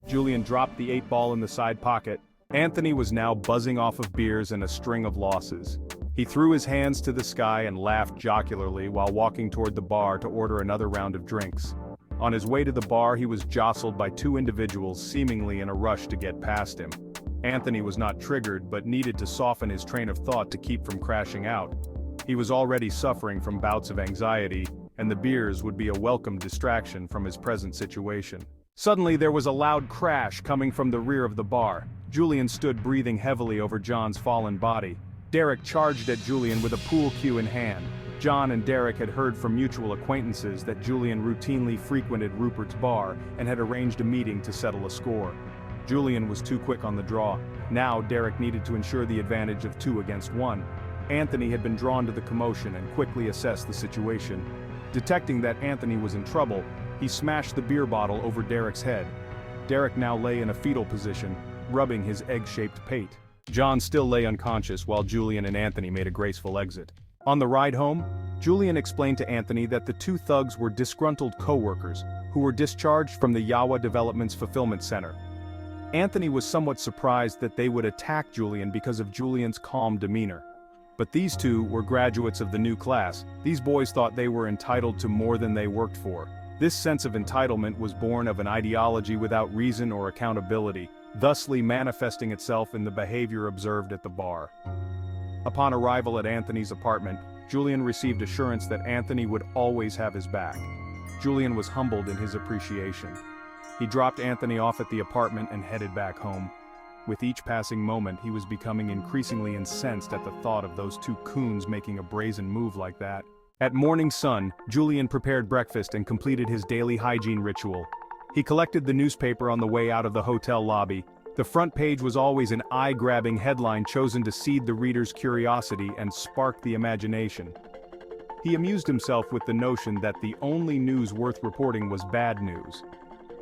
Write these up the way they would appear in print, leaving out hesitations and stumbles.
Julian dropped the 8-ball in the side pocket. Anthony was now buzzing off of beers and a string of losses. He threw his hands to the sky and laughed jocularly while walking toward the bar to order another round of drinks. On his way to the bar, he was jostled by two individuals seemingly in a rush to get past him. Anthony was not triggered but needed to soften his train of thought to keep from crashing out. He was already suffering from bouts of anxiety, and the beers would be a welcome distraction from his present situation. Suddenly there was a loud crash coming from the rear of the bar. Julian stood breathing heavily over John's fallen body. Derek charged at Julian with a pool cue in hand. John and Derek had heard from mutual acquaintances that Julian routinely frequented Rupert's bar and had arranged a meeting to settle a score. Julian was too quick on the draw. Now Derek needed to ensure the advantage of 2 against 1. Anthony had been drawn to the commotion and quickly assessed the situation. Detecting that Anthony was in trouble, he smashed the beer bottle over Derek's head. Derek now lay in a fetal position, rubbing his egg-shaped pate. John still lay unconscious while Julian and Anthony made a graceful exit. On the ride home, Julian explained to Anthony that the two thugs were disgruntled co-workers who were discharged from the Yawa Development's fulfillment center. Anthony was somewhat surprised that they would attack Julian because of Julian's calm demeanor. But these two were graduates of the new class. These boys thought they were entitled to more than they worked for. This sense of entitlement was born of an ideology without reason or accountability, thusly manifesting itself in the behavior observed at the bar. Upon arrival at Anthony's apartment, Julian received assurance that Anthony would always have his back. Julian was humbled in his appreciation. He dropped Anthony off at the apartment and headed back home. With each passing moment, he was becoming increasingly incensed at the thought of those two coons making a brazen move like that. At morning sun, Julian prepared breakfast and completed his daily hygiene ritual. He collected the newspaper on the way out of the hotel lobby. The front page was always an eye-grabbing headline chosen to seed the reader's curiosity and spark the imagination. He amused himself with the notion that the only news worth reporting was bad news.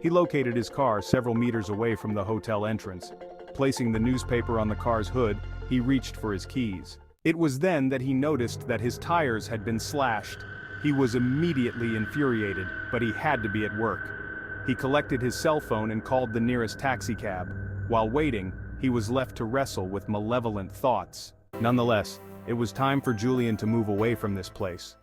He located his car several meters away from the hotel entrance. Placing the newspaper on the car's hood, he reached for his keys. It was then that he noticed that his tires had been slashed. He was immediately infuriated, but he had to be at work. He collected his cell phone and called the nearest taxicab. While waiting, he was left to wrestle with malevolent thoughts. Nonetheless, it was time for Julian to move away from this place.